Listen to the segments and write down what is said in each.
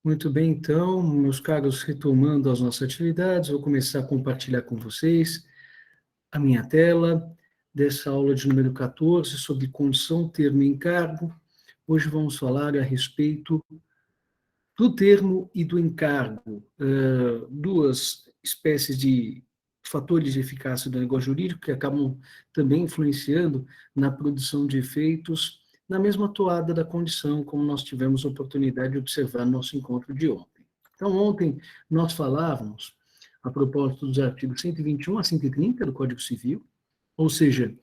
Muito bem, então, meus caros, retomando as nossas atividades, vou começar a compartilhar com vocês a minha tela dessa aula de número 14 sobre condição, termo e encargo. Hoje vamos falar a respeito do termo e do encargo, duas espécies de fatores de eficácia do negócio jurídico que acabam também influenciando na produção de efeitos na mesma toada da condição, como nós tivemos a oportunidade de observar no nosso encontro de ontem. Então, ontem nós falávamos, a propósito dos artigos 121 a 130 do Código Civil, ou seja,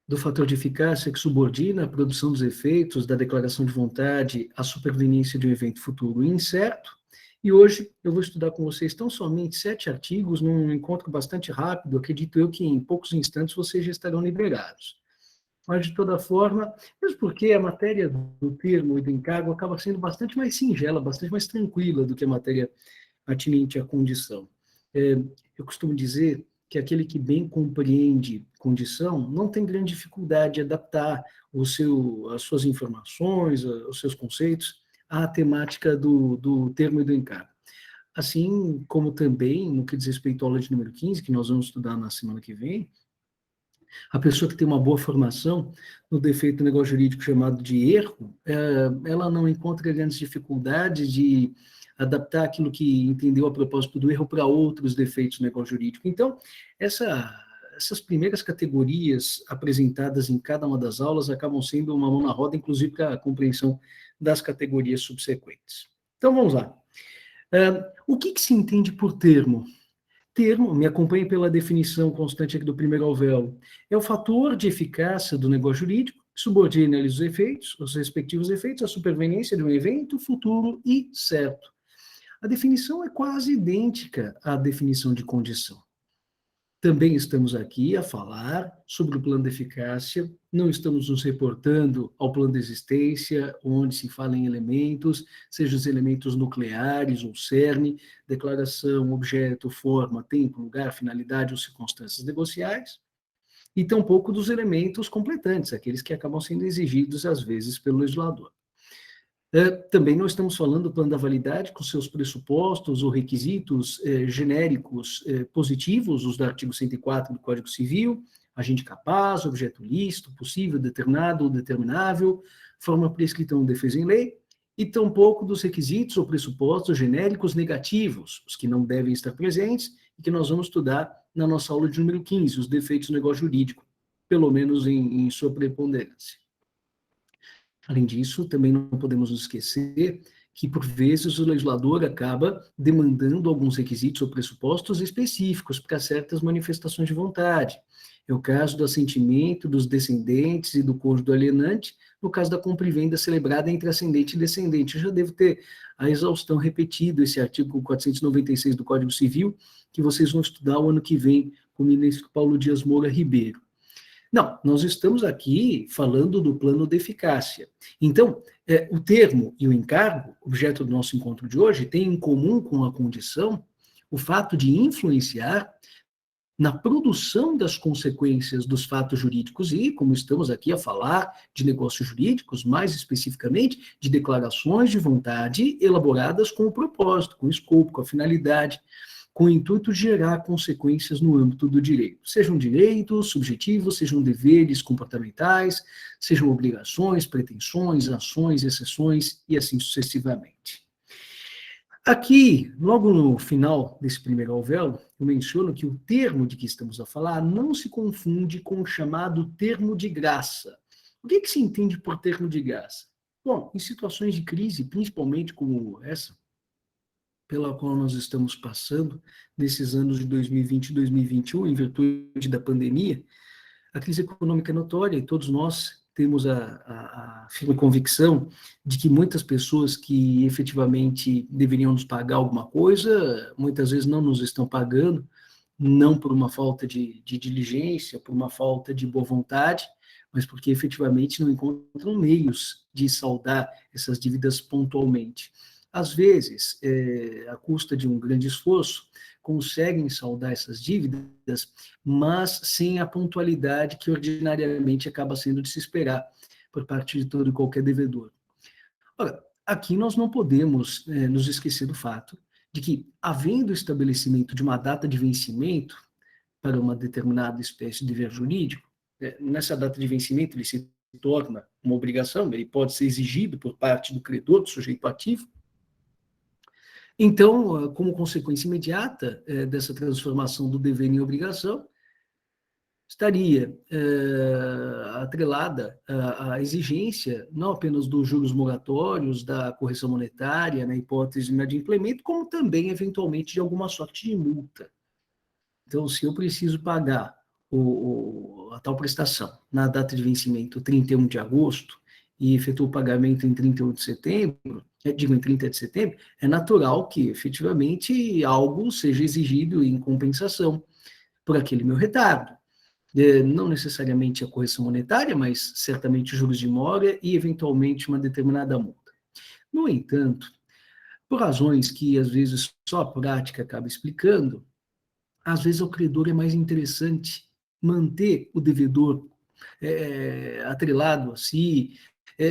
do fator de eficácia que subordina a produção dos efeitos da declaração de vontade à superveniência de um evento futuro incerto. E hoje eu vou estudar com vocês tão somente 7 artigos, num encontro bastante rápido, acredito eu que em poucos instantes vocês já estarão liberados. Mas, de toda forma, mesmo porque a matéria do termo e do encargo acaba sendo bastante mais singela, bastante mais tranquila do que a matéria atinente à condição. Eu costumo dizer que aquele que bem compreende condição não tem grande dificuldade de adaptar as suas informações, os seus conceitos à temática do termo e do encargo. Assim como também, no que diz respeito à aula de número 15, que nós vamos estudar na semana que vem, a pessoa que tem uma boa formação no defeito do negócio jurídico chamado de erro, ela não encontra grandes dificuldades de adaptar aquilo que entendeu a propósito do erro para outros defeitos do negócio jurídico. Então, essas primeiras categorias apresentadas em cada uma das aulas acabam sendo uma mão na roda, inclusive para a compreensão das categorias subsequentes. Então, vamos lá. O que se entende por termo? Termo, me acompanhe pela definição constante aqui do primeiro alvéolo, é o fator de eficácia do negócio jurídico que subordina os efeitos, os respectivos efeitos, à superveniência de um evento futuro e certo. A definição é quase idêntica à definição de condição. Também estamos aqui a falar sobre o plano de eficácia, não estamos nos reportando ao plano de existência, onde se fala em elementos, seja os elementos nucleares ou cerne, declaração, objeto, forma, tempo, lugar, finalidade ou circunstâncias negociais, e tampouco dos elementos completantes, aqueles que acabam sendo exigidos, às vezes, pelo legislador. Também não estamos falando do plano da validade com seus pressupostos ou requisitos genéricos positivos, os do artigo 104 do Código Civil, agente capaz, objeto lícito, possível, determinado ou determinável, forma prescrita ou defesa em lei, e tampouco dos requisitos ou pressupostos genéricos negativos, os que não devem estar presentes e que nós vamos estudar na nossa aula de número 15, os defeitos do negócio jurídico, pelo menos em sua preponderância. Além disso, também não podemos nos esquecer que, por vezes, o legislador acaba demandando alguns requisitos ou pressupostos específicos para certas manifestações de vontade. É o caso do assentimento dos descendentes e do cônjuge do alienante, no caso da compra e venda celebrada entre ascendente e descendente. Eu já devo ter a exaustão repetido esse artigo 496 do Código Civil, que vocês vão estudar o ano que vem com o ministro Paulo Dias Moura Ribeiro. Não, nós estamos aqui falando do plano de eficácia. Então, o termo e o encargo, objeto do nosso encontro de hoje, têm em comum com a condição o fato de influenciar na produção das consequências dos fatos jurídicos e, como estamos aqui a falar de negócios jurídicos, mais especificamente, de declarações de vontade elaboradas com o propósito, com o escopo, com a finalidade, com o intuito de gerar consequências no âmbito do direito. Sejam direitos subjetivos, sejam deveres comportamentais, sejam obrigações, pretensões, ações, exceções e assim sucessivamente. Aqui, logo no final desse primeiro alvéolo, eu menciono que o termo de que estamos a falar não se confunde com o chamado termo de graça. O que se entende por termo de graça? Bom, em situações de crise, principalmente como essa, pela qual nós estamos passando nesses anos de 2020 e 2021, em virtude da pandemia, a crise econômica é notória e todos nós temos a firme convicção de que muitas pessoas que efetivamente deveriam nos pagar alguma coisa, muitas vezes não nos estão pagando, não por uma falta de diligência, por uma falta de boa vontade, mas porque efetivamente não encontram meios de saldar essas dívidas pontualmente. Às vezes, à custa de um grande esforço, conseguem saldar essas dívidas, mas sem a pontualidade que ordinariamente acaba sendo de se esperar por parte de todo e qualquer devedor. Ora, aqui nós não podemos nos esquecer do fato de que, havendo o estabelecimento de uma data de vencimento para uma determinada espécie de dever jurídico, nessa data de vencimento ele se torna uma obrigação, ele pode ser exigido por parte do credor, do sujeito ativo. Então, como consequência imediata dessa transformação do dever em obrigação, estaria atrelada à exigência não apenas dos juros moratórios, da correção monetária, na hipótese de inadimplemento, como também, eventualmente, de alguma sorte de multa. Então, se eu preciso pagar a tal prestação na data de vencimento 31 de agosto e efetuo o pagamento em 31 de setembro, em 30 de setembro, é natural que, efetivamente, algo seja exigido em compensação por aquele meu retardo. Não necessariamente a correção monetária, mas certamente juros de mora e, eventualmente, uma determinada multa. No entanto, por razões que, às vezes, só a prática acaba explicando, às vezes ao credor é mais interessante manter o devedor atrelado a si,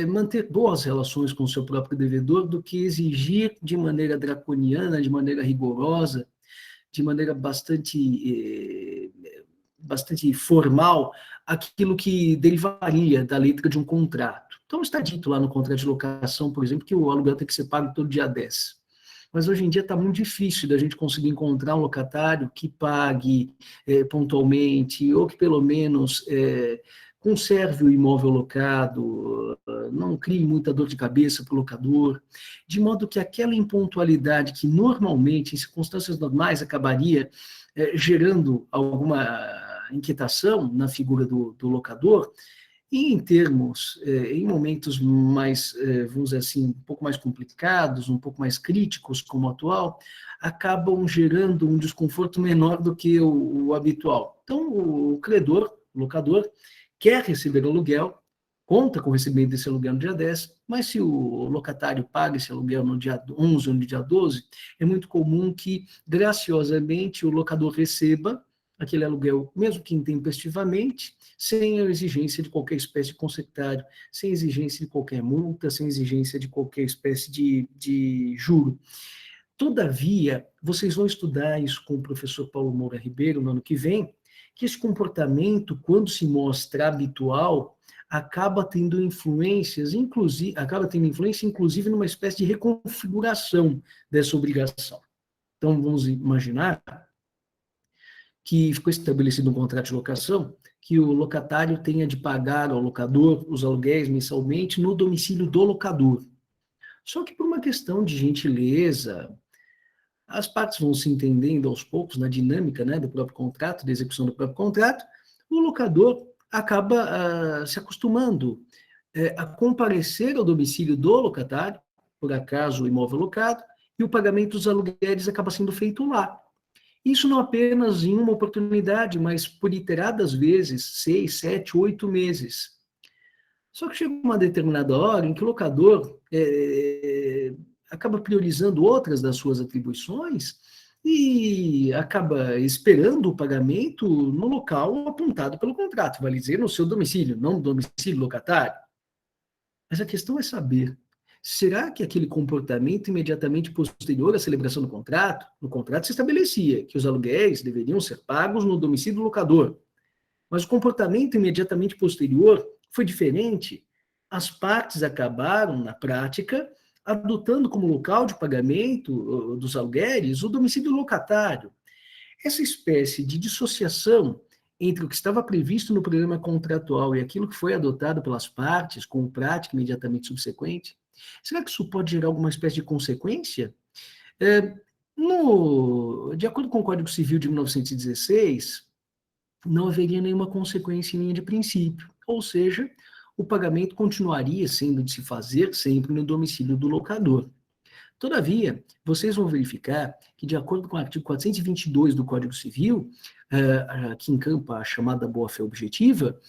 manter boas relações com o seu próprio devedor, do que exigir de maneira draconiana, de maneira rigorosa, de maneira bastante formal, aquilo que derivaria da letra de um contrato. Então, está dito lá no contrato de locação, por exemplo, que o aluguel tem que ser pago todo dia 10. Mas hoje em dia está muito difícil da gente conseguir encontrar um locatário que pague pontualmente, ou que pelo menos conserve o imóvel locado, não crie muita dor de cabeça para o locador, de modo que aquela impontualidade que normalmente, em circunstâncias normais, acabaria gerando alguma inquietação na figura do locador, e em termos, em momentos mais, vamos dizer assim, um pouco mais complicados, um pouco mais críticos, como o atual, acabam gerando um desconforto menor do que o habitual. Então, o credor, o locador, quer receber aluguel, conta com o recebimento desse aluguel no dia 10, mas se o locatário paga esse aluguel no dia 11 ou no dia 12, é muito comum que, graciosamente, o locador receba aquele aluguel, mesmo que intempestivamente, sem a exigência de qualquer espécie de consectário, sem exigência de qualquer multa, sem exigência de qualquer espécie de juro. Todavia, vocês vão estudar isso com o professor Paulo Moura Ribeiro no ano que vem, que esse comportamento, quando se mostra habitual, acaba tendo influência, inclusive, numa espécie de reconfiguração dessa obrigação. Então, vamos imaginar que ficou estabelecido um contrato de locação, que o locatário tenha de pagar ao locador os aluguéis mensalmente no domicílio do locador. Só que por uma questão de gentileza, as partes vão se entendendo aos poucos na dinâmica, né, do próprio contrato, da execução do próprio contrato, o locador acaba se acostumando a comparecer ao domicílio do locatário, por acaso o imóvel locado, e o pagamento dos aluguéis acaba sendo feito lá. Isso não apenas em uma oportunidade, mas por iteradas vezes, 6, 7, 8 meses. Só que chega uma determinada hora em que o locador acaba priorizando outras das suas atribuições e acaba esperando o pagamento no local apontado pelo contrato, vale dizer, no seu domicílio, não no domicílio locatário. Mas a questão é saber, será que aquele comportamento imediatamente posterior à celebração do contrato, no contrato se estabelecia que os aluguéis deveriam ser pagos no domicílio do locador, mas o comportamento imediatamente posterior foi diferente? As partes acabaram, na prática, adotando como local de pagamento dos aluguéis o domicílio locatário. Essa espécie de dissociação entre o que estava previsto no programa contratual e aquilo que foi adotado pelas partes, como prática imediatamente subsequente, será que isso pode gerar alguma espécie de consequência? De acordo com o Código Civil de 1916, não haveria nenhuma consequência em linha de princípio, ou seja, o pagamento continuaria sendo de se fazer sempre no domicílio do locador. Todavia, vocês vão verificar que, de acordo com o artigo 422 do Código Civil, que encampa a chamada boa-fé objetiva,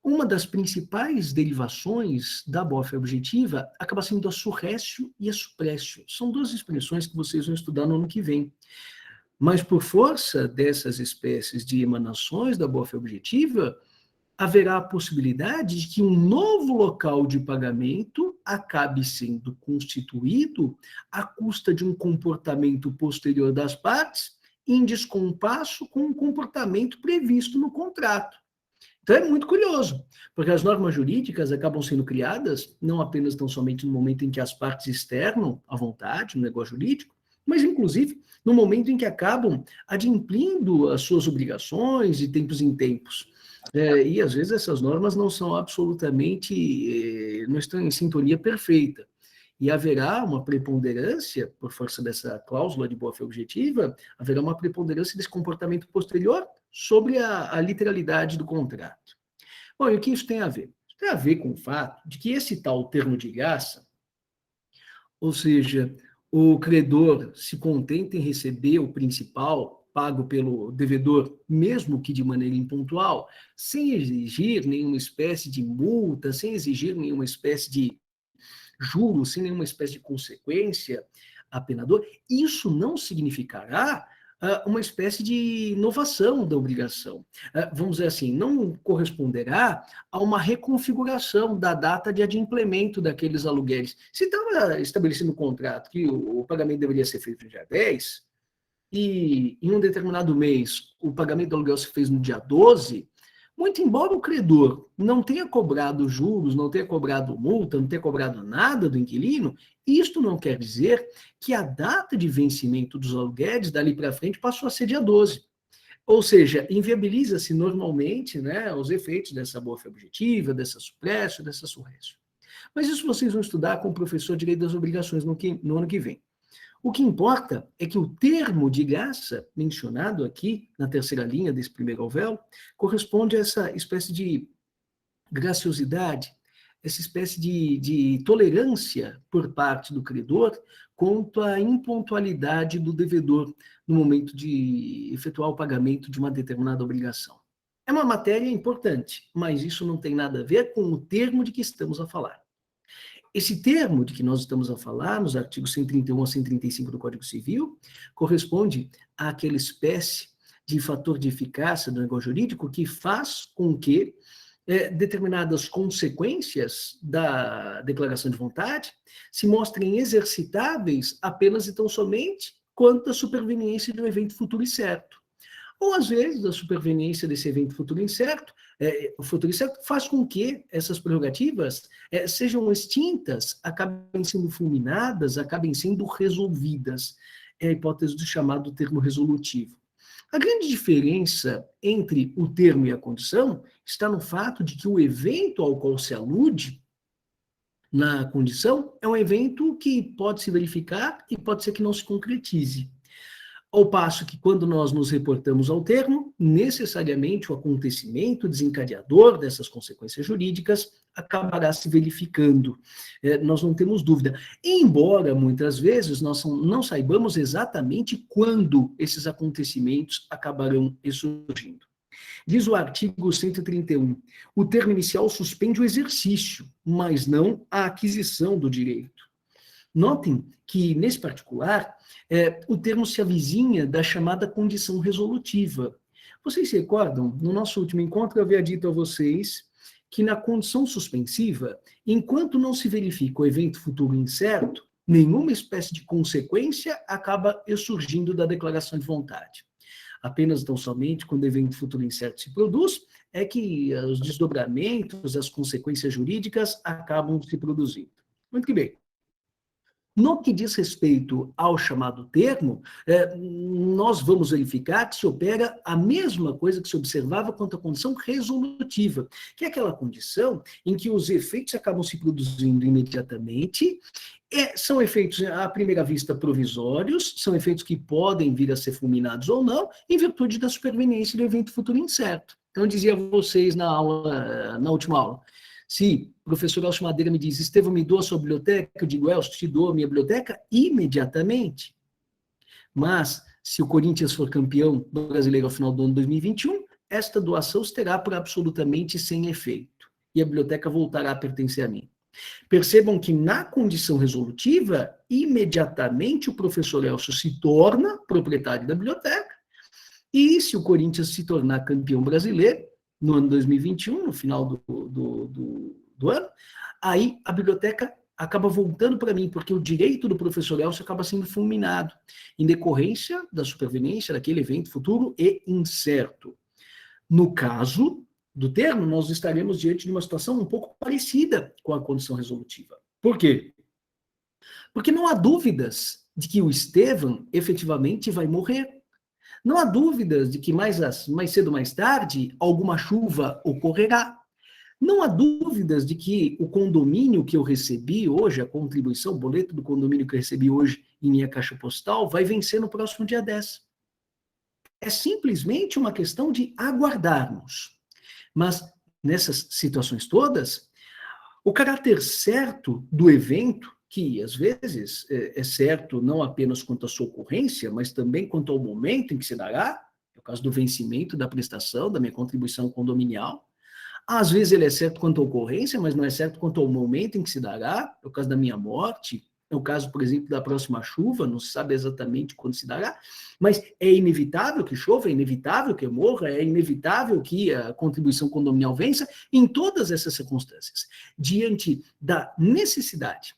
uma das principais derivações da boa-fé objetiva acaba sendo a surrécio e a suprécio. São duas expressões que vocês vão estudar no ano que vem. Mas, por força dessas espécies de emanações da boa-fé objetiva, haverá a possibilidade de que um novo local de pagamento acabe sendo constituído à custa de um comportamento posterior das partes em descompasso com o comportamento previsto no contrato. Então é muito curioso, porque as normas jurídicas acabam sendo criadas não apenas tão somente no momento em que as partes externam à vontade no negócio jurídico, mas inclusive no momento em que acabam adimplindo as suas obrigações de tempos em tempos. E às vezes essas normas não são absolutamente, não estão em sintonia perfeita. E haverá uma preponderância, por força dessa cláusula de boa-fé objetiva, haverá uma preponderância desse comportamento posterior sobre a literalidade do contrato. Bom, e o que isso tem a ver? Isso tem a ver com o fato de que esse tal termo de graça, ou seja, o credor se contenta em receber o principal pago pelo devedor, mesmo que de maneira impontual, sem exigir nenhuma espécie de multa, sem exigir nenhuma espécie de juros, sem nenhuma espécie de consequência apenador, isso não significará uma espécie de inovação da obrigação. Vamos dizer assim, não corresponderá a uma reconfiguração da data de adimplemento daqueles aluguéis. Se estava estabelecido no contrato que o pagamento deveria ser feito no dia 10, e em um determinado mês o pagamento do aluguel se fez no dia 12, muito embora o credor não tenha cobrado juros, não tenha cobrado multa, não tenha cobrado nada do inquilino, isto não quer dizer que a data de vencimento dos aluguéis dali para frente passou a ser dia 12. Ou seja, inviabiliza-se normalmente, né, os efeitos dessa boa-fé objetiva, dessa supresso, dessa surresso. Mas isso vocês vão estudar com o professor de Lei das Obrigações no ano que vem. O que importa é que o termo de graça mencionado aqui na terceira linha desse primeiro alvéolo corresponde a essa espécie de graciosidade, essa espécie de tolerância por parte do credor quanto à impontualidade do devedor no momento de efetuar o pagamento de uma determinada obrigação. É uma matéria importante, mas isso não tem nada a ver com o termo de que estamos a falar. Esse termo de que nós estamos a falar, nos artigos 131 a 135 do Código Civil, corresponde àquela espécie de fator de eficácia do negócio jurídico que faz com que determinadas consequências da declaração de vontade se mostrem exercitáveis apenas e tão somente quanto à superveniência de um evento futuro incerto. Ou, às vezes, a superveniência desse evento futuro incerto faz com que essas prerrogativas sejam extintas, acabem sendo fulminadas, acabem sendo resolvidas. É a hipótese do chamado termo resolutivo. A grande diferença entre o termo e a condição está no fato de que o evento ao qual se alude na condição é um evento que pode se verificar e pode ser que não se concretize. Ao passo que, quando nós nos reportamos ao termo, necessariamente o acontecimento desencadeador dessas consequências jurídicas acabará se verificando. Nós não temos dúvida. Embora, muitas vezes, nós não saibamos exatamente quando esses acontecimentos acabarão surgindo. Diz o artigo 131, o termo inicial suspende o exercício, mas não a aquisição do direito. Notem que, nesse particular, o termo se avizinha da chamada condição resolutiva. Vocês se recordam? No nosso último encontro, eu havia dito a vocês que na condição suspensiva, enquanto não se verifica o evento futuro incerto, nenhuma espécie de consequência acaba surgindo da declaração de vontade. Apenas tão somente quando o evento futuro incerto se produz, é que os desdobramentos, as consequências jurídicas acabam se produzindo. Muito que bem. No que diz respeito ao chamado termo, nós vamos verificar que se opera a mesma coisa que se observava quanto à condição resolutiva, que é aquela condição em que os efeitos acabam se produzindo imediatamente, são efeitos, à primeira vista, provisórios, são efeitos que podem vir a ser fulminados ou não, em virtude da superveniência do evento futuro incerto. Então, eu dizia a vocês na última aula, se o professor Elcio Madeira me diz, Estevão, me doa a sua biblioteca, eu digo, Elcio, te dou a minha biblioteca imediatamente. Mas, se o Corinthians for campeão brasileiro ao final do ano 2021, esta doação terá por absolutamente sem efeito. E a biblioteca voltará a pertencer a mim. Percebam que, na condição resolutiva, imediatamente o professor Elcio se torna proprietário da biblioteca, e se o Corinthians se tornar campeão brasileiro, no ano 2021, no final do ano, aí a biblioteca acaba voltando para mim, porque o direito do professor Elcio acaba sendo fulminado, em decorrência da superveniência daquele evento futuro e incerto. No caso do termo, nós estaremos diante de uma situação um pouco parecida com a condição resolutiva. Por quê? Porque não há dúvidas de que o Estevão efetivamente vai morrer. Não há dúvidas de que mais cedo ou mais tarde alguma chuva ocorrerá. Não há dúvidas de que o condomínio que eu recebi hoje, a contribuição, o boleto do condomínio que eu recebi hoje em minha caixa postal, vai vencer no próximo dia 10. É simplesmente uma questão de aguardarmos. Mas nessas situações todas, o caráter certo do evento, que às vezes é certo não apenas quanto à sua ocorrência, mas também quanto ao momento em que se dará, no caso do vencimento da prestação, da minha contribuição condominial. Às vezes ele é certo quanto à ocorrência, mas não é certo quanto ao momento em que se dará, no caso da minha morte, no caso, por exemplo, da próxima chuva, não se sabe exatamente quando se dará, mas é inevitável que chova, é inevitável que eu morra, é inevitável que a contribuição condominial vença, em todas essas circunstâncias. Diante da necessidade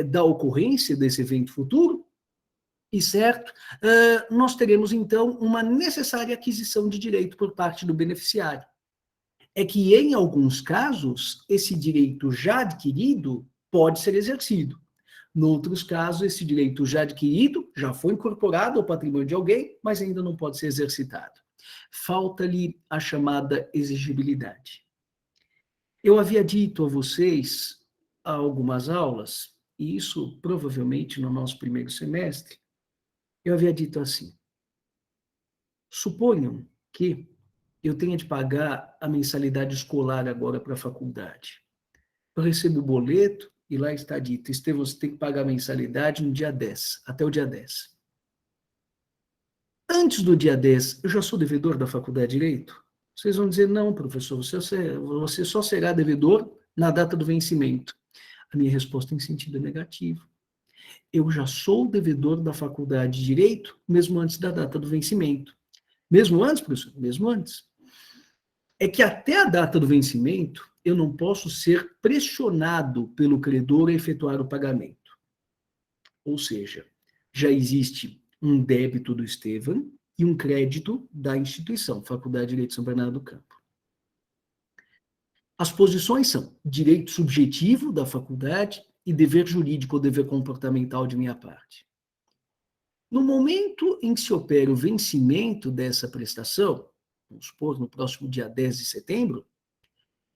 da ocorrência desse evento futuro, e certo, nós teremos então uma necessária aquisição de direito por parte do beneficiário. É que, em alguns casos, esse direito já adquirido pode ser exercido. Em outros casos, esse direito já adquirido já foi incorporado ao patrimônio de alguém, mas ainda não pode ser exercitado. Falta-lhe a chamada exigibilidade. Eu havia dito a vocês há algumas aulas, e isso provavelmente no nosso primeiro semestre, eu havia dito assim: suponham que eu tenha de pagar a mensalidade escolar agora para a faculdade. Eu recebo o boleto e lá está dito: Estevão, você tem que pagar a mensalidade no dia 10, até o dia 10. Antes do dia 10, eu já sou devedor da faculdade de Direito? Vocês vão dizer: não, professor, você só será devedor na data do vencimento. A minha resposta em sentido negativo. Eu já sou devedor da faculdade de Direito, mesmo antes da data do vencimento. Mesmo antes, professor? Mesmo antes. É que até a data do vencimento, eu não posso ser pressionado pelo credor a efetuar o pagamento. Ou seja, já existe um débito do Estevão e um crédito da instituição, Faculdade de Direito de São Bernardo do Campo. As posições são direito subjetivo da faculdade e dever jurídico ou dever comportamental de minha parte. No momento em que se opera o vencimento dessa prestação, vamos supor, no próximo dia 10 de setembro,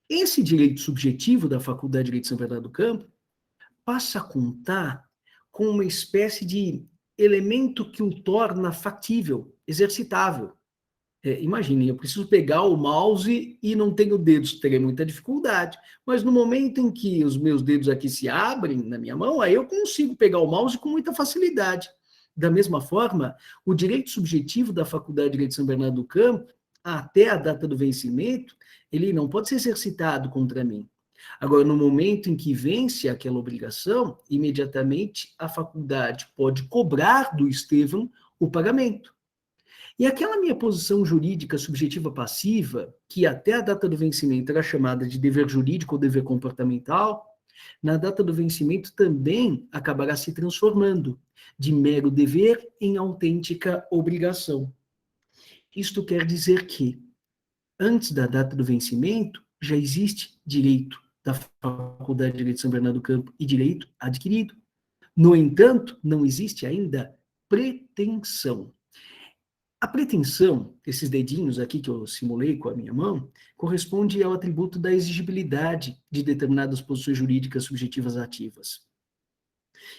esse direito subjetivo da Faculdade de Direito de São Bernardo do Campo passa a contar com uma espécie de elemento que o torna factível, exercitável. Imaginem, eu preciso pegar o mouse e não tenho dedos, terei muita dificuldade, mas no momento em que os meus dedos aqui se abrem na minha mão, aí eu consigo pegar o mouse com muita facilidade. Da mesma forma, o direito subjetivo da Faculdade de Direito de São Bernardo do Campo, até a data do vencimento, ele não pode ser exercitado contra mim. Agora, no momento em que vence aquela obrigação, imediatamente a faculdade pode cobrar do Estevão o pagamento. E aquela minha posição jurídica subjetiva passiva, que até a data do vencimento era chamada de dever jurídico ou dever comportamental, na data do vencimento também acabará se transformando de mero dever em autêntica obrigação. Isto quer dizer que, antes da data do vencimento, já existe direito da Faculdade de Direito de São Bernardo do Campo e direito adquirido. No entanto, não existe ainda pretensão. A pretensão, esses dedinhos aqui que eu simulei com a minha mão, corresponde ao atributo da exigibilidade de determinadas posições jurídicas subjetivas ativas.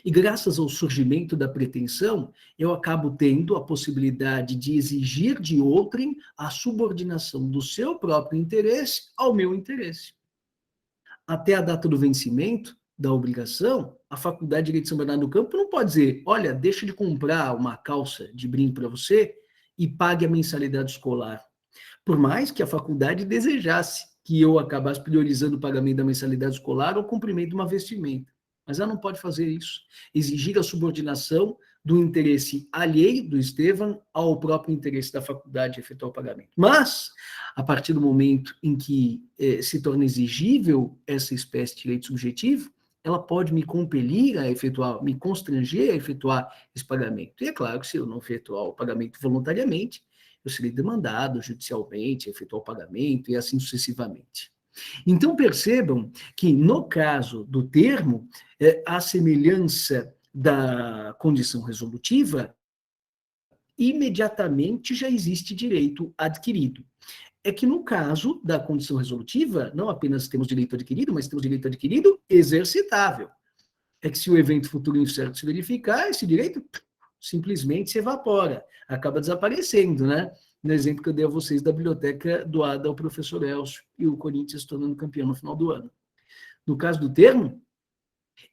E graças ao surgimento da pretensão, eu acabo tendo a possibilidade de exigir de outrem a subordinação do seu próprio interesse ao meu interesse. Até a data do vencimento da obrigação, a Faculdade de Direito de São Bernardo do Campo não pode dizer: olha, deixa de comprar uma calça de brim para você e pague a mensalidade escolar. Por mais que a faculdade desejasse que eu acabasse priorizando o pagamento da mensalidade escolar ou o cumprimento de uma vestimenta. Mas ela não pode fazer isso. Exigir a subordinação do interesse alheio do Estevão ao próprio interesse da faculdade de efetuar o pagamento. Mas, a partir do momento em que se torna exigível essa espécie de direito subjetivo, ela pode me compelir a efetuar, me constranger a efetuar esse pagamento. E é claro que se eu não efetuar o pagamento voluntariamente, eu serei demandado judicialmente a efetuar o pagamento e assim sucessivamente. Então percebam que no caso do termo, a semelhança da condição resolutiva, imediatamente já existe direito adquirido. É que no caso da condição resolutiva, não apenas temos direito adquirido, mas temos direito adquirido exercitável. É que se o evento futuro incerto se verificar, esse direito simplesmente se evapora, acaba desaparecendo, né? No exemplo que eu dei a vocês da biblioteca doada ao professor Elcio e o Corinthians se tornando campeão no final do ano. No caso do termo,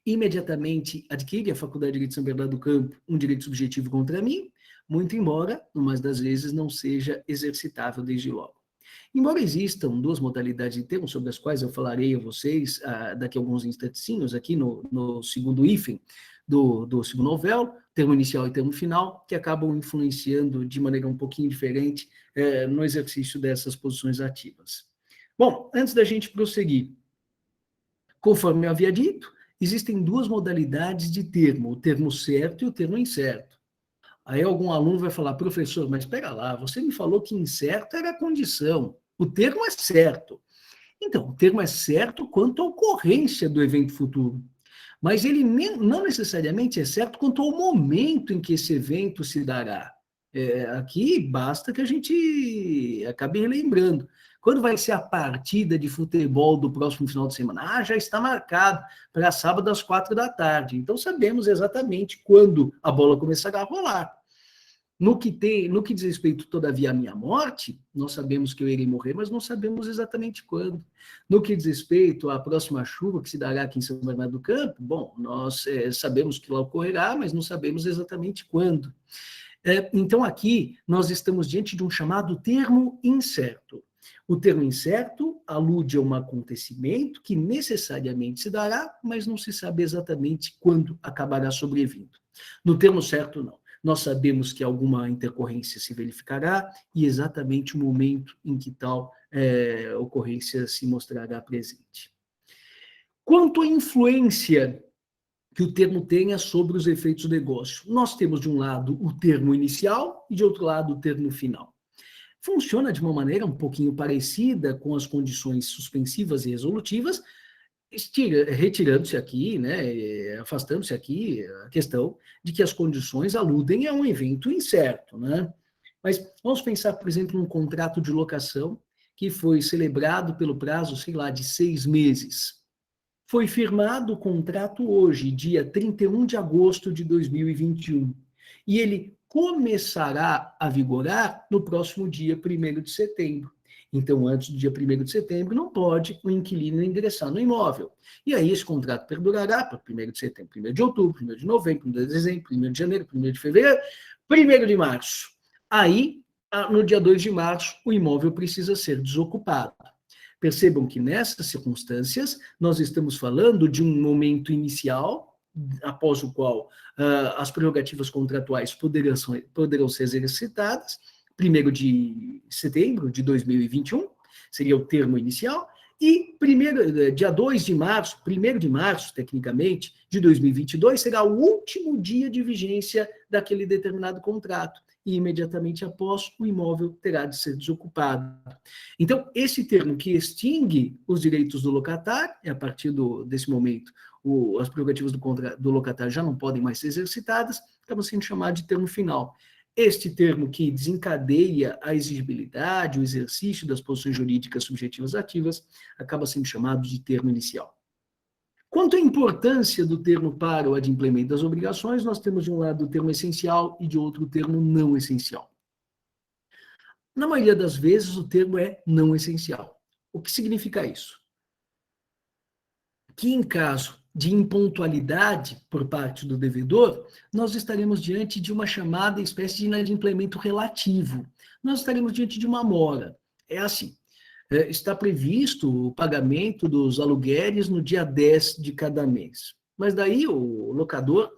imediatamente adquire a Faculdade de Direito de São Bernardo do Campo um direito subjetivo contra mim, muito embora, no mais das vezes, não seja exercitável desde logo. Embora existam duas modalidades de termo, sobre as quais eu falarei a vocês daqui a alguns instantezinhos, aqui no segundo hífen do segundo novel, termo inicial e termo final, que acabam influenciando de maneira um pouquinho diferente no exercício dessas posições ativas. Bom, antes da gente prosseguir, conforme eu havia dito, existem duas modalidades de termo, o termo certo e o termo incerto. Aí algum aluno vai falar, professor, mas espera lá, você me falou que incerto era a condição, o termo é certo. Então, o termo é certo quanto à ocorrência do evento futuro, mas ele não necessariamente é certo quanto ao momento em que esse evento se dará. Aqui basta que a gente acabe relembrando. Quando vai ser a partida de futebol do próximo final de semana? Ah, já está marcado para sábado às 4 da tarde. Então sabemos exatamente quando a bola começará a rolar. No que diz respeito, todavia, à minha morte, nós sabemos que eu irei morrer, mas não sabemos exatamente quando. No que diz respeito à próxima chuva que se dará aqui em São Bernardo do Campo, bom, nós sabemos que ela ocorrerá, mas não sabemos exatamente quando. Então, aqui, nós estamos diante de um chamado termo incerto. O termo incerto alude a um acontecimento que necessariamente se dará, mas não se sabe exatamente quando acabará sobrevindo. No termo certo, não. Nós sabemos que alguma intercorrência se verificará e exatamente o momento em que tal ocorrência se mostrará presente. Quanto à influência que o termo tenha sobre os efeitos do negócio, nós temos de um lado o termo inicial e de outro lado o termo final. Funciona de uma maneira um pouquinho parecida com as condições suspensivas e resolutivas, retirando-se aqui, né, afastando-se aqui a questão de que as condições aludem a um evento incerto, né? Mas vamos pensar, por exemplo, num contrato de locação que foi celebrado pelo prazo, sei lá, de 6 meses. Foi firmado o contrato hoje, dia 31 de agosto de 2021, e ele começará a vigorar no próximo dia 1º de setembro. Então, antes do dia 1º de setembro, não pode o inquilino ingressar no imóvel. E aí esse contrato perdurará para 1º de setembro, 1º de outubro, 1º de novembro, 1º de dezembro, 1º de janeiro, 1º de fevereiro, 1º de março. Aí, no dia 2 de março, o imóvel precisa ser desocupado. Percebam que nessas circunstâncias, nós estamos falando de um momento inicial, após o qual as prerrogativas contratuais poderão ser exercitadas, 1º de setembro de 2021, seria o termo inicial, e dia 2 de março, 1º de março, tecnicamente, de 2022, será o último dia de vigência daquele determinado contrato, e imediatamente após, o imóvel terá de ser desocupado. Então, esse termo que extingue os direitos do locatário, e a partir desse momento, as prerrogativas do locatário já não podem mais ser exercitadas, acaba sendo chamado de termo final. Este termo que desencadeia a exigibilidade, o exercício das posições jurídicas subjetivas ativas, acaba sendo chamado de termo inicial. Quanto à importância do termo para o adimplemento das obrigações, nós temos de um lado o termo essencial e de outro o termo não essencial. Na maioria das vezes, o termo é não essencial. O que significa isso? Que em caso de impontualidade por parte do devedor, nós estaremos diante de uma chamada espécie de inadimplemento relativo. Nós estaremos diante de uma mora. É assim, está previsto o pagamento dos aluguéis no dia 10 de cada mês. Mas daí o locador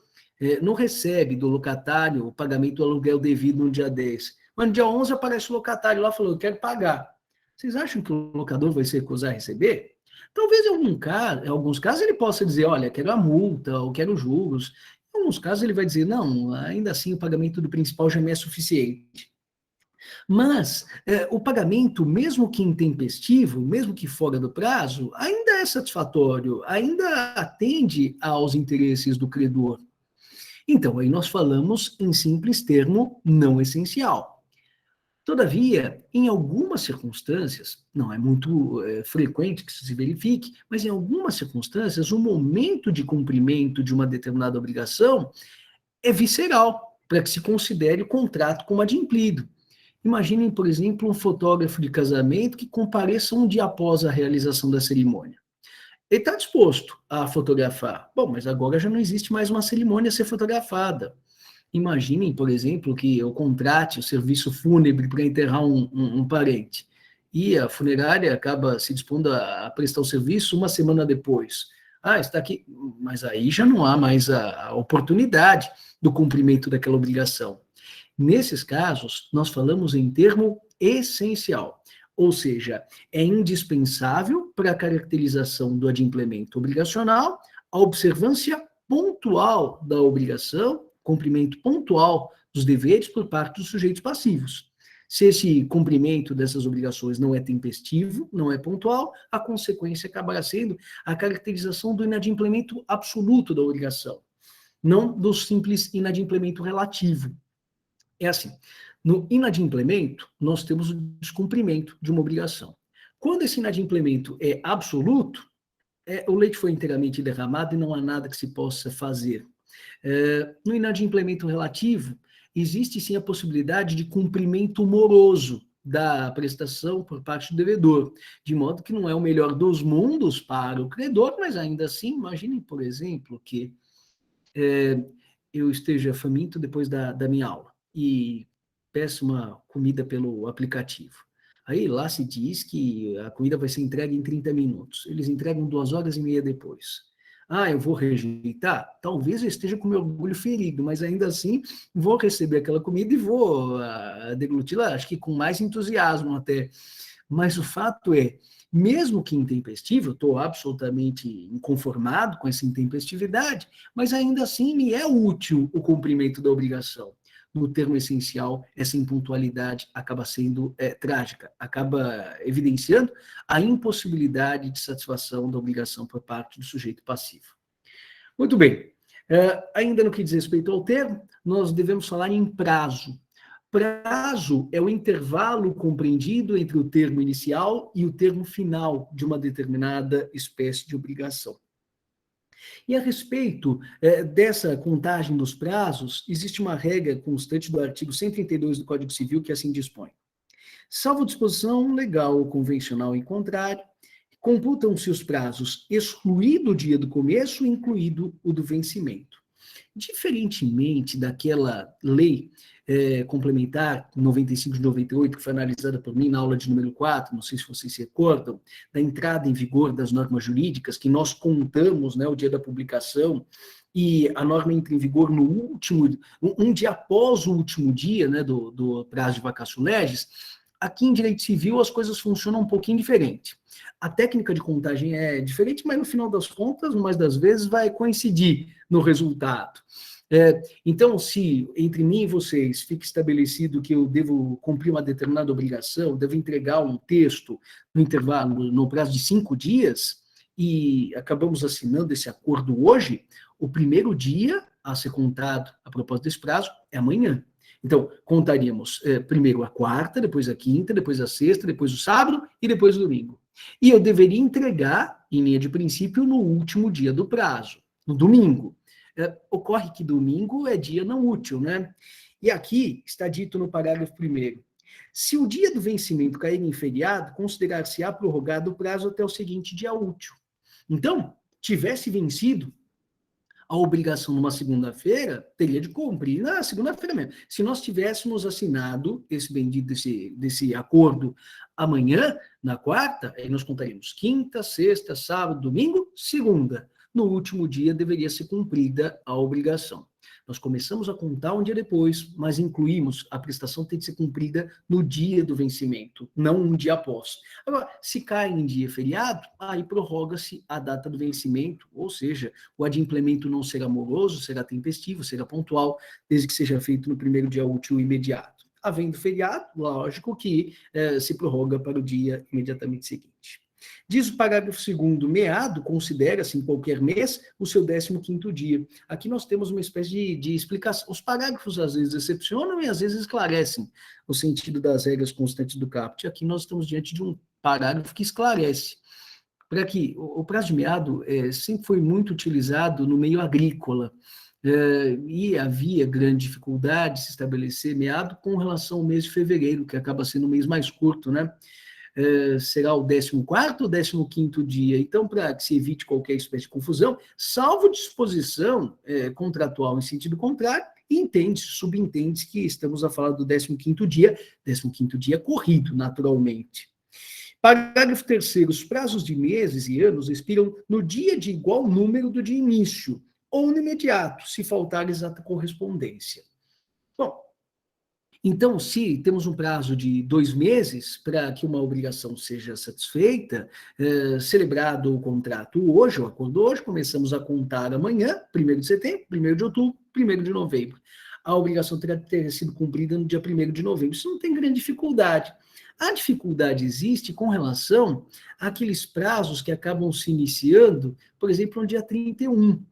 não recebe do locatário o pagamento do aluguel devido no dia 10. Mas no dia 11 aparece o locatário lá falando, eu quero pagar. Vocês acham que o locador vai se recusar a receber? Talvez em alguns casos ele possa dizer, olha, quero a multa, ou quero juros. Em alguns casos ele vai dizer, não, ainda assim o pagamento do principal já me é suficiente. Mas o pagamento, mesmo que intempestivo, mesmo que fora do prazo, ainda é satisfatório, ainda atende aos interesses do credor. Então, aí nós falamos em simples termo não essencial. Todavia, em algumas circunstâncias, não é muito frequente que isso se verifique, mas em algumas circunstâncias, o momento de cumprimento de uma determinada obrigação é visceral, para que se considere o contrato como adimplido. Imaginem, por exemplo, um fotógrafo de casamento que compareça um dia após a realização da cerimônia. Ele está disposto a fotografar. Bom, mas agora já não existe mais uma cerimônia a ser fotografada. Imaginem, por exemplo, que eu contrate o serviço fúnebre para enterrar um parente. E a funerária acaba se dispondo a prestar o serviço uma semana depois. Ah, está aqui. Mas aí já não há mais a oportunidade do cumprimento daquela obrigação. Nesses casos, nós falamos em termo essencial, ou seja, é indispensável para a caracterização do adimplemento obrigacional a observância pontual da obrigação, cumprimento pontual dos deveres por parte dos sujeitos passivos. Se esse cumprimento dessas obrigações não é tempestivo, não é pontual, a consequência acabará sendo a caracterização do inadimplemento absoluto da obrigação, não do simples inadimplemento relativo. É assim, no inadimplemento, nós temos o descumprimento de uma obrigação. Quando esse inadimplemento é absoluto, o leite foi inteiramente derramado e não há nada que se possa fazer. No inadimplemento relativo, existe sim a possibilidade de cumprimento moroso da prestação por parte do devedor, de modo que não é o melhor dos mundos para o credor, mas ainda assim, imaginem, por exemplo, que eu esteja faminto depois da minha aula e peço uma comida pelo aplicativo. Aí lá se diz que a comida vai ser entregue em 30 minutos. Eles entregam 2 horas e meia depois. Ah, eu vou rejeitar? Talvez eu esteja com meu orgulho ferido, mas ainda assim vou receber aquela comida e vou degluti-la, acho que com mais entusiasmo até. Mas o fato é, mesmo que intempestivo, eu estou absolutamente inconformado com essa intempestividade, mas ainda assim me é útil o cumprimento da obrigação. No termo essencial, essa impontualidade acaba sendo trágica, acaba evidenciando a impossibilidade de satisfação da obrigação por parte do sujeito passivo. Muito bem. Ainda no que diz respeito ao termo, nós devemos falar em prazo. Prazo é o intervalo compreendido entre o termo inicial e o termo final de uma determinada espécie de obrigação. E a respeito dessa contagem dos prazos, existe uma regra constante do artigo 132 do Código Civil que assim dispõe. Salvo disposição legal ou convencional em contrário, computam-se os prazos excluído o dia do começo e incluído o do vencimento. Diferentemente daquela lei complementar 95 de 98, que foi analisada por mim na aula de número 4, não sei se vocês se recordam, da entrada em vigor das normas jurídicas, que nós contamos, né, o dia da publicação, e a norma entra em vigor no último, um dia após o último dia, né, do prazo de vacatio legis. Aqui em direito civil as coisas funcionam um pouquinho diferente. A técnica de contagem é diferente, mas no final das contas, mais das vezes, vai coincidir no resultado. Então, se entre mim e vocês fica estabelecido que eu devo cumprir uma determinada obrigação, devo entregar um texto no intervalo, no prazo de 5 dias, e acabamos assinando esse acordo hoje, o primeiro dia a ser contado a propósito desse prazo é amanhã. Então, contaríamos primeiro a quarta, depois a quinta, depois a sexta, depois o sábado e depois o domingo. E eu deveria entregar, em linha de princípio, no último dia do prazo, no domingo. Ocorre que domingo é dia não útil, né? E aqui está dito no parágrafo 1º, se o dia do vencimento cair em feriado, considerar-se-á prorrogado o prazo até o seguinte dia útil. Então, tivesse vencido a obrigação numa segunda-feira, teria de cumprir na segunda-feira mesmo. Se nós tivéssemos assinado esse bendito desse acordo amanhã, na quarta, aí nós contaríamos quinta, sexta, sábado, domingo, segunda. no último dia deveria ser cumprida a obrigação. Nós começamos a contar um dia depois, mas incluímos a prestação tem que ser cumprida no dia do vencimento, não um dia após. Agora, se cai em dia feriado, aí prorroga-se a data do vencimento, ou seja, o adimplemento não será moroso, será tempestivo, será pontual, desde que seja feito no primeiro dia útil imediato. Havendo feriado, lógico que se prorroga para o dia imediatamente seguinte. Diz o parágrafo 2º, meado considera-se em qualquer mês o seu 15º dia. Aqui nós temos uma espécie de explicação. Os parágrafos às vezes decepcionam e às vezes esclarecem o sentido das regras constantes do caput. Aqui nós estamos diante de um parágrafo que esclarece. Para que o prazo de meado sempre foi muito utilizado no meio agrícola, e havia grande dificuldade de se estabelecer meado com relação ao mês de fevereiro, que acaba sendo o mês mais curto, né? Será o 14º ou 15º dia. Então, para que se evite qualquer espécie de confusão, salvo disposição contratual em sentido contrário, entende-se, subentende-se que estamos a falar do 15º dia corrido, naturalmente. Parágrafo 3º, os prazos de meses e anos expiram no dia de igual número do de início, ou no imediato, se faltar exata correspondência. Bom, então, se temos um prazo de 2 meses para que uma obrigação seja satisfeita, celebrado o contrato hoje, o acordo hoje, começamos a contar amanhã, 1º de setembro, 1º de outubro, 1º de novembro. A obrigação terá que ter sido cumprida no dia 1º de novembro. Isso não tem grande dificuldade. A dificuldade existe com relação àqueles prazos que acabam se iniciando, por exemplo, no dia 31.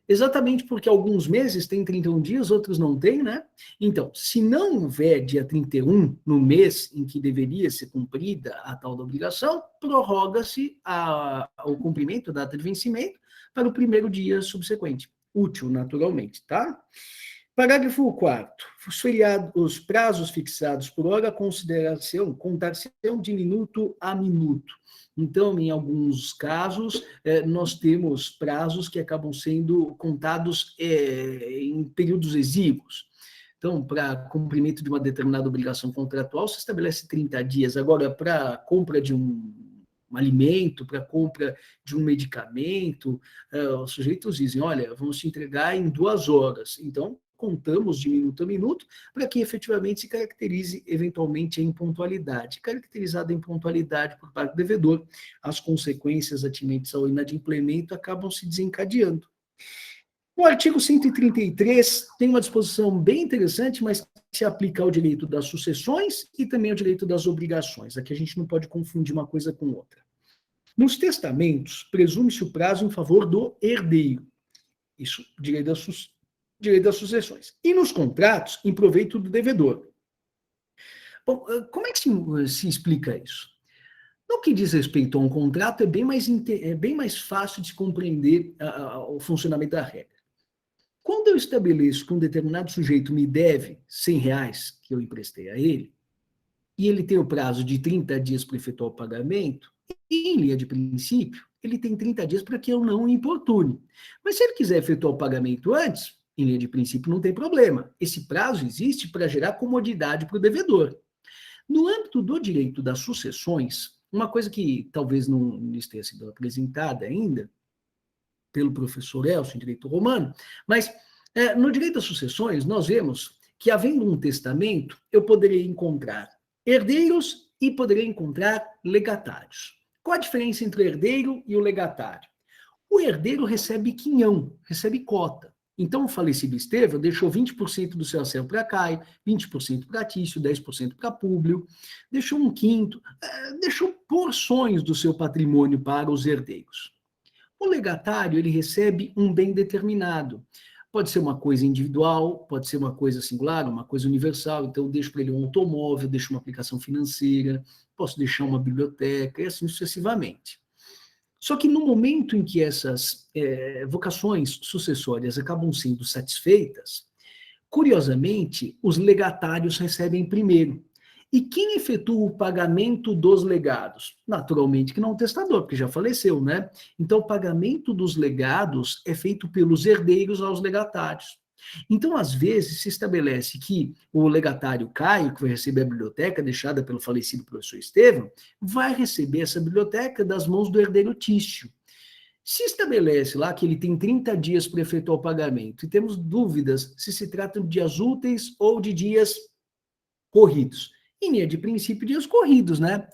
Exatamente porque alguns meses têm 31 dias, outros não têm, né? Então, se não houver dia 31 no mês em que deveria ser cumprida a tal da obrigação, prorroga-se o cumprimento da data de vencimento para o primeiro dia subsequente, útil, naturalmente, tá? Parágrafo 4º. Os prazos fixados por hora contar-se-ão de minuto a minuto. Então, em alguns casos, nós temos prazos que acabam sendo contados em períodos exíguos. Então, para cumprimento de uma determinada obrigação contratual, se estabelece 30 dias. Agora, para compra de um alimento, para compra de um medicamento, os sujeitos dizem, olha, vamos te entregar em 2 horas. Então, contamos de minuto a minuto, para que efetivamente se caracterize eventualmente a impontualidade. Caracterizada a impontualidade por parte do devedor, as consequências atinentes ao inadimplemento acabam se desencadeando. O artigo 133 tem uma disposição bem interessante, mas que se aplica ao direito das sucessões e também ao direito das obrigações. Aqui a gente não pode confundir uma coisa com outra. Nos testamentos, presume-se o prazo em favor do herdeiro. Isso, direito das sucessões. E nos contratos, em proveito do devedor. Bom, como é que se explica isso? No que diz respeito a um contrato, é bem mais fácil de se compreender o funcionamento da regra. Quando eu estabeleço que um determinado sujeito me deve R$100 que eu emprestei a ele, e ele tem o prazo de 30 dias para efetuar o pagamento, e em linha de princípio, ele tem 30 dias para que eu não o importune. Mas se ele quiser efetuar o pagamento antes, em linha de princípio, não tem problema. Esse prazo existe para gerar comodidade para o devedor. No âmbito do direito das sucessões, uma coisa que talvez não lhes tenha sido apresentada ainda, pelo professor Elcio, em direito romano, mas no direito das sucessões, nós vemos que, havendo um testamento, eu poderia encontrar herdeiros e poderia encontrar legatários. Qual a diferença entre o herdeiro e o legatário? O herdeiro recebe quinhão, recebe cota. Então, o falecido Estevão deixou 20% do seu acervo para Caio, 20% para Tício, 10% para Públio, deixou um quinto, deixou porções do seu patrimônio para os herdeiros. O legatário, ele recebe um bem determinado. Pode ser uma coisa individual, pode ser uma coisa singular, uma coisa universal. Então, eu deixo para ele um automóvel, deixo uma aplicação financeira, posso deixar uma biblioteca, e assim sucessivamente. Só que no momento em que essas vocações sucessórias acabam sendo satisfeitas, curiosamente, os legatários recebem primeiro. E quem efetua o pagamento dos legados? Naturalmente que não o testador, porque já faleceu, né? Então, o pagamento dos legados é feito pelos herdeiros aos legatários. Então, às vezes, se estabelece que o legatário Caio, que vai receber a biblioteca deixada pelo falecido professor Estevão, vai receber essa biblioteca das mãos do herdeiro Tício. Se estabelece lá que ele tem 30 dias para efetuar o pagamento e temos dúvidas se trata de dias úteis ou de dias corridos. Em linha de princípio, dias corridos, né?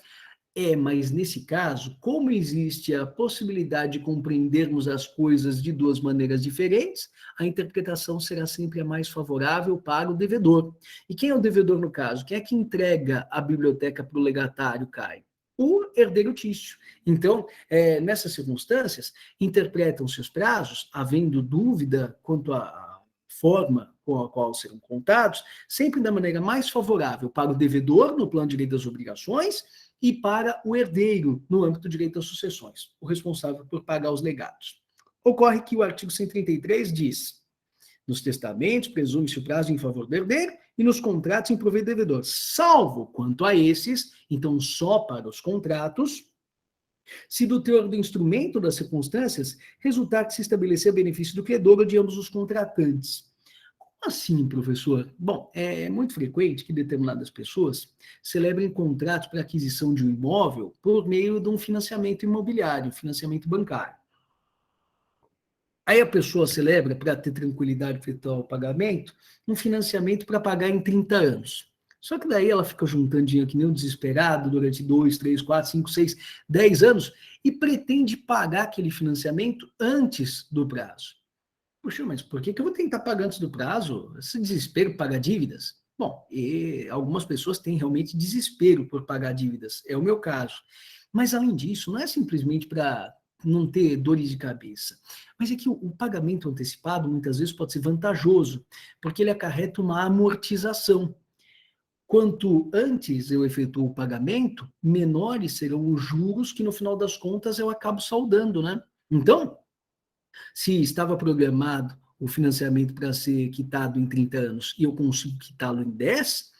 Mas nesse caso, como existe a possibilidade de compreendermos as coisas de duas maneiras diferentes, a interpretação será sempre a mais favorável para o devedor. E quem é o devedor no caso? Quem é que entrega a biblioteca para o legatário, Caio? O herdeiro tício. Então, nessas circunstâncias, interpretam-se os prazos, havendo dúvida quanto à forma com a qual serão contados, sempre da maneira mais favorável para o devedor, no plano de direito das obrigações, e para o herdeiro, no âmbito do direito às sucessões, o responsável por pagar os legados. Ocorre que o artigo 133 diz: nos testamentos, presume-se o prazo em favor do herdeiro e nos contratos em proveito do devedor, salvo quanto a esses, então só para os contratos, se do teor do instrumento das circunstâncias resultar que se estabelecer benefício do credor ou de ambos os contratantes. Como assim, professor? Bom, é muito frequente que determinadas pessoas celebrem contratos para aquisição de um imóvel por meio de um financiamento imobiliário, financiamento bancário. Aí a pessoa celebra, para ter tranquilidade de efetuar o pagamento, um financiamento para pagar em 30 anos. Só que daí ela fica juntando dinheiro que nem um desesperado durante 2, 3, 4, 5, 6, 10 anos e pretende pagar aquele financiamento antes do prazo. Puxa, mas por que eu vou tentar pagar antes do prazo? Esse desespero pagar dívidas? Bom, algumas pessoas têm realmente desespero por pagar dívidas, é o meu caso. Mas, além disso, não é simplesmente para não ter dores de cabeça, mas é que o pagamento antecipado muitas vezes pode ser vantajoso, porque ele acarreta uma amortização. Quanto antes eu efetuo o pagamento, menores serão os juros que, no final das contas, eu acabo saldando, né? Então, se estava programado o financiamento para ser quitado em 30 anos e eu consigo quitá-lo em 10,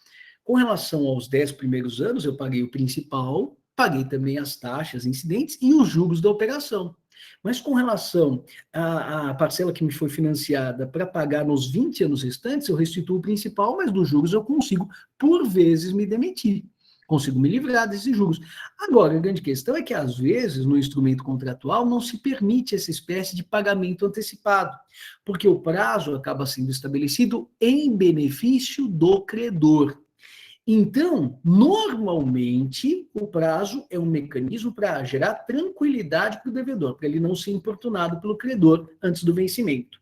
com relação aos 10 primeiros anos, eu paguei o principal, paguei também as taxas incidentes e os juros da operação. Mas com relação à parcela que me foi financiada para pagar nos 20 anos restantes, eu restituo o principal, mas dos juros eu consigo, por vezes, me demitir. Consigo me livrar desses juros. Agora, a grande questão é que, às vezes, no instrumento contratual, não se permite essa espécie de pagamento antecipado, porque o prazo acaba sendo estabelecido em benefício do credor. Então, normalmente, o prazo é um mecanismo para gerar tranquilidade para o devedor, para ele não ser importunado pelo credor antes do vencimento.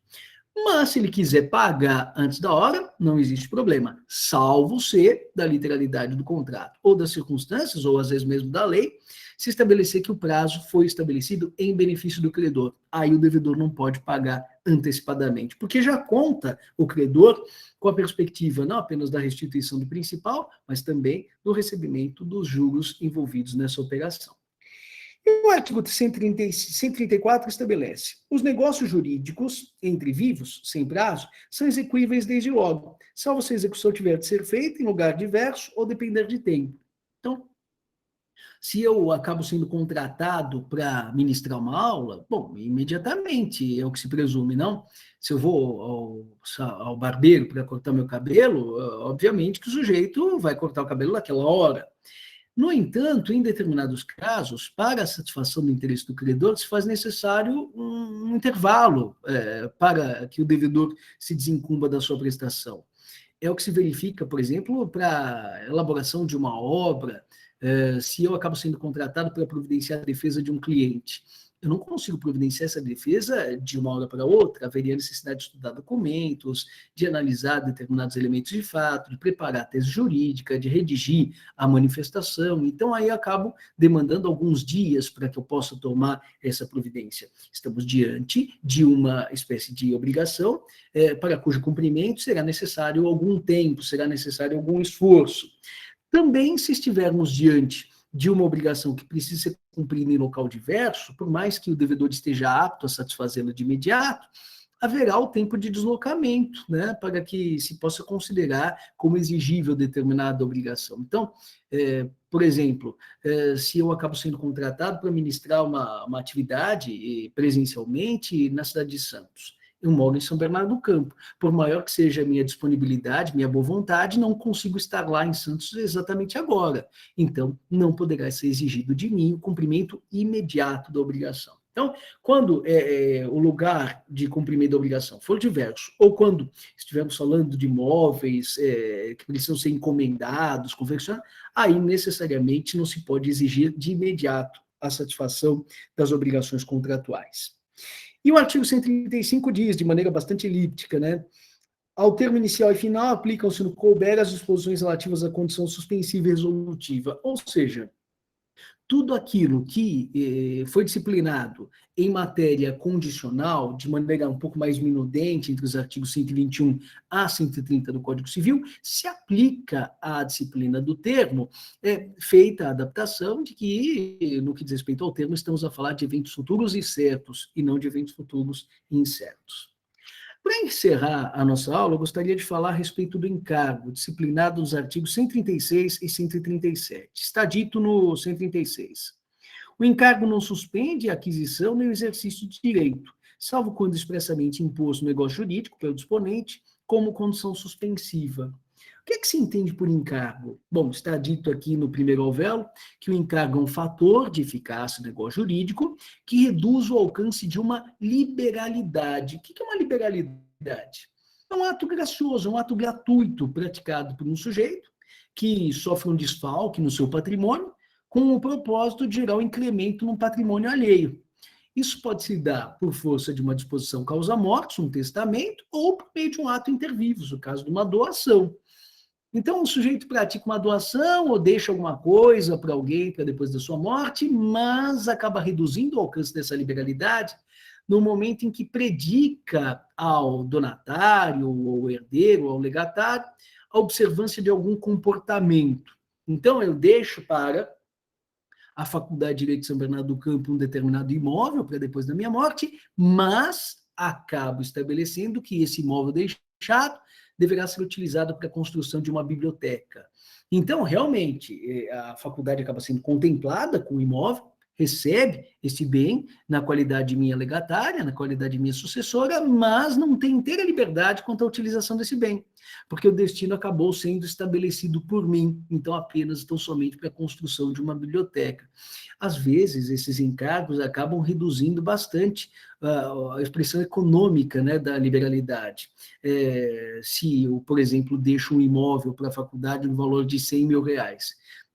Mas, se ele quiser pagar antes da hora, não existe problema, salvo ser da literalidade do contrato, ou das circunstâncias, ou às vezes mesmo da lei, se estabelecer que o prazo foi estabelecido em benefício do credor. Aí o devedor não pode pagar antecipadamente, porque já conta o credor com a perspectiva não apenas da restituição do principal, mas também do recebimento dos juros envolvidos nessa operação. E o artigo 134 estabelece: os negócios jurídicos entre vivos, sem prazo, são execuíveis desde logo, salvo se a execução tiver de ser feita em lugar diverso ou depender de tempo. Então, se eu acabo sendo contratado para ministrar uma aula, bom, imediatamente é o que se presume, não? Se eu vou ao barbeiro para cortar meu cabelo, obviamente que o sujeito vai cortar o cabelo naquela hora. No entanto, em determinados casos, para a satisfação do interesse do credor, se faz necessário um intervalo para que o devedor se desincumba da sua prestação. É o que se verifica, por exemplo, para a elaboração de uma obra, se eu acabo sendo contratado para providenciar a defesa de um cliente. Eu não consigo providenciar essa defesa de uma hora para outra, haveria necessidade de estudar documentos, de analisar determinados elementos de fato, de preparar a tese jurídica, de redigir a manifestação. Então, aí eu acabo demandando alguns dias para que eu possa tomar essa providência. Estamos diante de uma espécie de obrigação para cujo cumprimento será necessário algum tempo, será necessário algum esforço. Também, se estivermos diante de uma obrigação que precisa ser cumprida em local diverso, por mais que o devedor esteja apto a satisfazê-la de imediato, haverá o tempo de deslocamento, né, para que se possa considerar como exigível determinada obrigação. Então, por exemplo, se eu acabo sendo contratado para ministrar uma atividade presencialmente na cidade de Santos, eu moro em São Bernardo do Campo. Por maior que seja a minha disponibilidade, minha boa vontade, não consigo estar lá em Santos exatamente agora. Então, não poderá ser exigido de mim o cumprimento imediato da obrigação. Então, quando o lugar de cumprimento da obrigação for diverso, ou quando estivermos falando de imóveis que precisam ser encomendados, confeccionados, aí necessariamente não se pode exigir de imediato a satisfação das obrigações contratuais. E o artigo 135 diz, de maneira bastante elíptica, né? Ao termo inicial e final, aplicam-se no couber as disposições relativas à condição suspensiva e resolutiva, ou seja, tudo aquilo que foi disciplinado em matéria condicional, de maneira um pouco mais minudente, entre os artigos 121 a 130 do Código Civil, se aplica à disciplina do termo, feita a adaptação de que, no que diz respeito ao termo, estamos a falar de eventos futuros e certos, e não de eventos futuros incertos. Para encerrar a nossa aula, eu gostaria de falar a respeito do encargo, disciplinado nos artigos 136 e 137. Está dito no 136. O encargo não suspende a aquisição nem o exercício de direito, salvo quando expressamente imposto no negócio jurídico pelo disponente como condição suspensiva. O que é que se entende por encargo? Bom, está dito aqui no primeiro alvéolo que o encargo é um fator de eficácia do negócio jurídico que reduz o alcance de uma liberalidade. O que é uma liberalidade? É um ato gracioso, é um ato gratuito praticado por um sujeito que sofre um desfalque no seu patrimônio com o propósito de gerar um incremento no patrimônio alheio. Isso pode se dar por força de uma disposição causa-mortis, um testamento, ou por meio de um ato inter vivos, no caso de uma doação. Então, o sujeito pratica uma doação ou deixa alguma coisa para alguém para depois da sua morte, mas acaba reduzindo o alcance dessa liberalidade no momento em que predica ao donatário, ou herdeiro, ao legatário, a observância de algum comportamento. Então, eu deixo para a Faculdade de Direito de São Bernardo do Campo um determinado imóvel para depois da minha morte, mas acabo estabelecendo que esse imóvel deixado deverá ser utilizado para a construção de uma biblioteca. Então, realmente, a faculdade acaba sendo contemplada com o imóvel, recebe esse bem na qualidade minha legatária, na qualidade minha sucessora, mas não tem inteira liberdade quanto à utilização desse bem, porque o destino acabou sendo estabelecido por mim, então apenas tão somente para a construção de uma biblioteca. Às vezes, esses encargos acabam reduzindo bastante a expressão econômica, né, da liberalidade. Se eu, por exemplo, deixo um imóvel para a faculdade no valor de R$100 mil,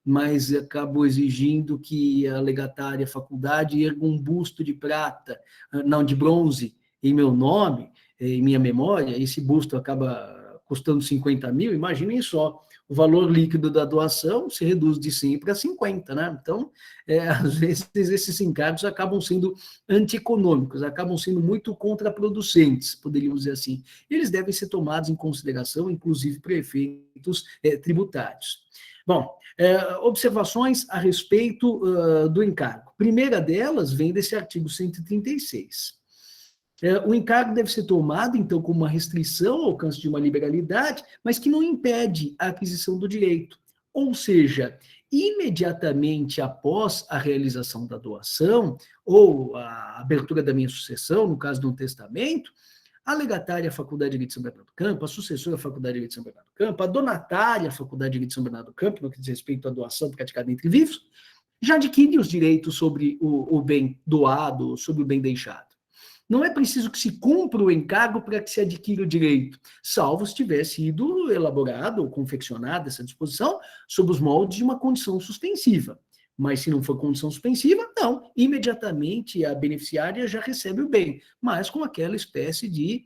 mas acabo exigindo que a legatária, a faculdade, erga um busto de prata, não, de bronze, em meu nome, em minha memória, esse busto acaba custando 50 mil, imaginem só, o valor líquido da doação se reduz de 100 para 50, né? Então, às vezes, esses encargos acabam sendo antieconômicos, acabam sendo muito contraproducentes, poderíamos dizer assim. Eles devem ser tomados em consideração, inclusive, para efeitos tributários. Bom, observações a respeito do encargo. Primeira delas vem desse artigo 136. O encargo deve ser tomado, então, como uma restrição ao alcance de uma liberalidade, mas que não impede a aquisição do direito. Ou seja, imediatamente após a realização da doação, ou a abertura da minha sucessão, no caso de um testamento, a legatária à Faculdade de Direito de São Bernardo do Campo, a sucessora à Faculdade de Direito de São Bernardo do Campo, a donatária à Faculdade de Direito de São Bernardo do Campo, no que diz respeito à doação praticada entre vivos, já adquire os direitos sobre o bem doado, sobre o bem deixado. Não é preciso que se cumpra o encargo para que se adquira o direito, salvo se tiver sido elaborado ou confeccionada essa disposição sob os moldes de uma condição suspensiva. Mas se não for condição suspensiva, não. Imediatamente a beneficiária já recebe o bem, mas com aquela espécie de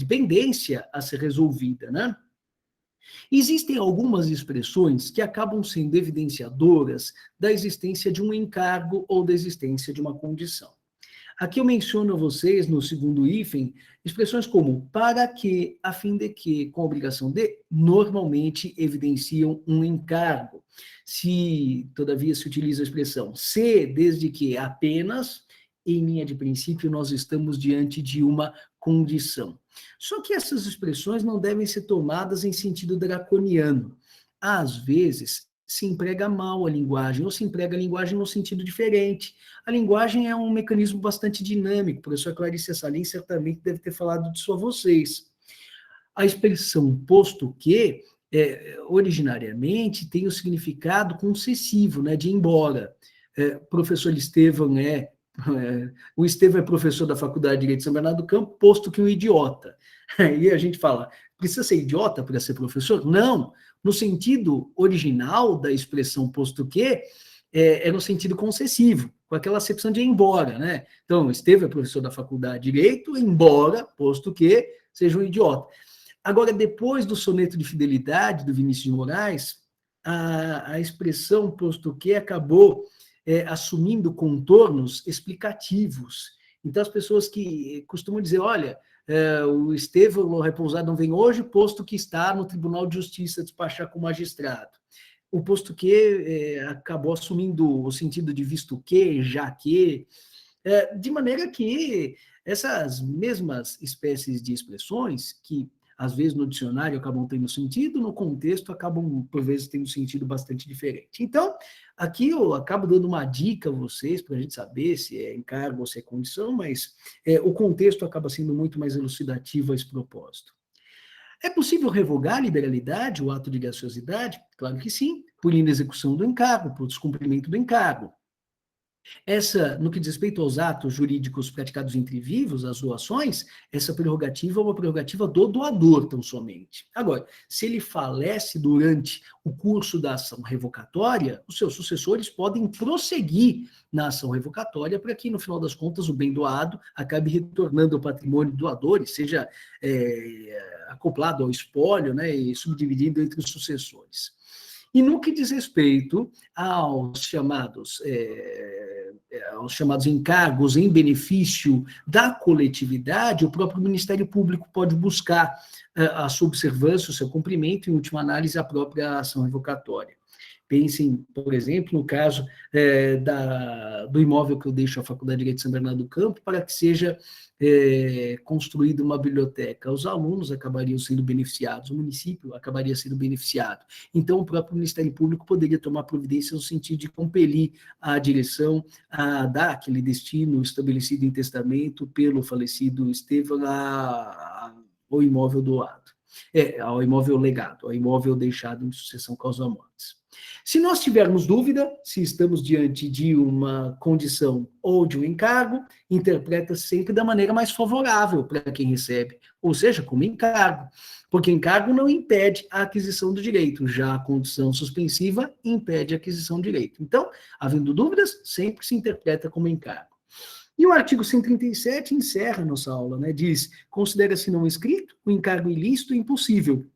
pendência a ser resolvida, né? Existem algumas expressões que acabam sendo evidenciadoras da existência de um encargo ou da existência de uma condição. Aqui eu menciono a vocês, no segundo hífen, expressões como para que, a fim de que, com a obrigação de, normalmente evidenciam um encargo. Se, todavia, se utiliza a expressão se, desde que, apenas, em linha de princípio, nós estamos diante de uma condição. Só que essas expressões não devem ser tomadas em sentido draconiano. Às vezes, se emprega mal a linguagem, ou se emprega a linguagem num sentido diferente. A linguagem é um mecanismo bastante dinâmico, o professor Clarice Assalim certamente deve ter falado disso a vocês. A expressão posto que, originariamente, tem o significado concessivo, né, de embora. professor Estevão o Estevão é professor da Faculdade de Direito de São Bernardo do Campo, posto que um idiota. E a gente fala, precisa ser idiota para ser professor? Não, no sentido original da expressão posto que, é no sentido concessivo, com aquela acepção de embora, né? Então, Estevão é professor da Faculdade de Direito, embora, posto que, seja um idiota. Agora, depois do soneto de fidelidade do Vinícius de Moraes, a expressão posto que acabou assumindo contornos explicativos. Então, as pessoas que costumam dizer, olha, o Estevão Repousado não vem hoje, posto que está no Tribunal de Justiça despachar com o magistrado. O posto que acabou assumindo o sentido de visto que, já que, de maneira que essas mesmas espécies de expressões, que às vezes no dicionário acabam tendo sentido, no contexto acabam, por vezes, tendo sentido bastante diferente. Então, aqui eu acabo dando uma dica a vocês, para a gente saber se é encargo ou se é condição, mas o contexto acaba sendo muito mais elucidativo a esse propósito. É possível revogar a liberalidade, o ato de graciosidade? Claro que sim, por inexecução do encargo, por descumprimento do encargo. No que diz respeito aos atos jurídicos praticados entre vivos, as doações, essa prerrogativa é uma prerrogativa do doador, tão somente. Agora, se ele falece durante o curso da ação revocatória, os seus sucessores podem prosseguir na ação revocatória para que, no final das contas, o bem doado acabe retornando ao patrimônio do doador e seja acoplado ao espólio, né, e subdividido entre os sucessores. E no que diz respeito aos chamados encargos em benefício da coletividade, o próprio Ministério Público pode buscar a sua observância, o seu cumprimento, em última análise, a própria ação revocatória. Pensem, por exemplo, no caso do imóvel que eu deixo à Faculdade de Direito de São Bernardo do Campo, para que seja construída uma biblioteca. Os alunos acabariam sendo beneficiados, o município acabaria sendo beneficiado. Então, o próprio Ministério Público poderia tomar providências no sentido de compelir a direção a dar aquele destino estabelecido em testamento pelo falecido Estevão ao imóvel doado, ao imóvel legado, ao imóvel deixado em sucessão causa mortis. Se nós tivermos dúvida se estamos diante de uma condição ou de um encargo, interpreta sempre da maneira mais favorável para quem recebe, ou seja, como encargo, porque encargo não impede a aquisição do direito, já a condição suspensiva impede a aquisição do direito. Então, havendo dúvidas, sempre se interpreta como encargo. E o artigo 137 encerra nossa aula, né? Diz, considera-se não escrito o encargo ilícito e impossível,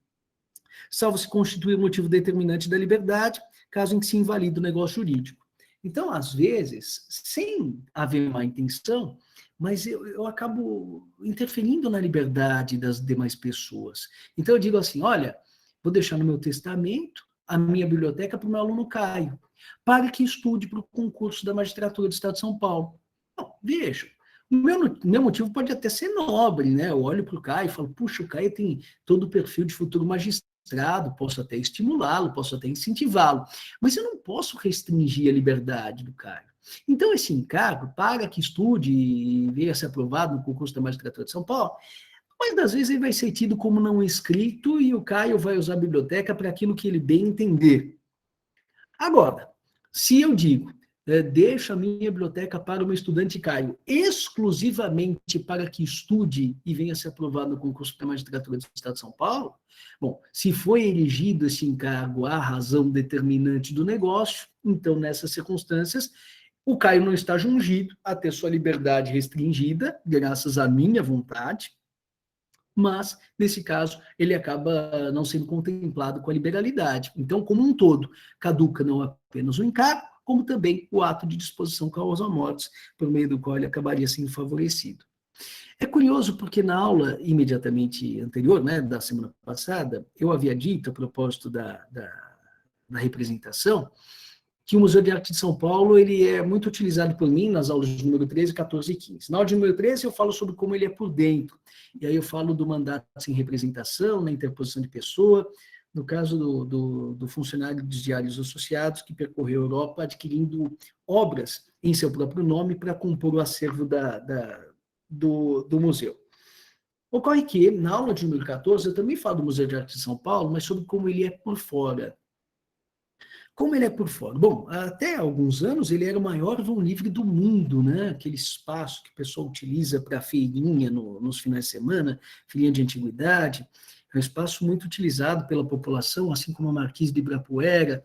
salvo se constituir motivo determinante da liberdade, caso em que se invalide o negócio jurídico. Então, às vezes, sem haver má intenção, mas eu acabo interferindo na liberdade das demais pessoas. Então, eu digo assim, olha, vou deixar no meu testamento a minha biblioteca para o meu aluno Caio, para que estude para o concurso da magistratura do Estado de São Paulo. Bom, veja, o meu motivo pode até ser nobre, né? Eu olho para o Caio e falo, puxa, o Caio tem todo o perfil de futuro magistrado, posso até estimulá-lo, posso até incentivá-lo, mas eu não posso restringir a liberdade do Caio. Então, esse encargo, para que estude e venha ser aprovado no concurso da magistratura de São Paulo, mas das vezes ele vai ser tido como não escrito e o Caio vai usar a biblioteca para aquilo que ele bem entender. Agora, se eu digo, deixo a minha biblioteca para o meu estudante Caio, exclusivamente para que estude e venha ser aprovado no concurso da magistratura do Estado de São Paulo, bom, se foi erigido esse encargo à razão determinante do negócio, então, nessas circunstâncias, o Caio não está jungido a ter sua liberdade restringida, graças à minha vontade, mas, nesse caso, ele acaba não sendo contemplado com a liberalidade. Então, como um todo, caduca não apenas o encargo, como também o ato de disposição causa mortis, por meio do qual ele acabaria sendo favorecido. É curioso porque na aula imediatamente anterior, né, da semana passada, eu havia dito, a propósito da representação, que o Museu de Arte de São Paulo ele é muito utilizado por mim nas aulas de número 13, 14 e 15. Na aula de número 13 eu falo sobre como ele é por dentro, e aí eu falo do mandato sem representação, na interposição de pessoa, no caso do funcionário dos diários associados, que percorreu a Europa adquirindo obras em seu próprio nome para compor o acervo do museu. Ocorre que, na aula de número 14, eu também falo do Museu de Arte de São Paulo, mas sobre como ele é por fora. Como ele é por fora? Bom, até alguns anos ele era o maior vão livre do mundo, né? Aquele espaço que o pessoal utiliza para feirinha nos finais de semana, feirinha de antiguidade, é um espaço muito utilizado pela população, assim como a Marquise de Ibirapuera.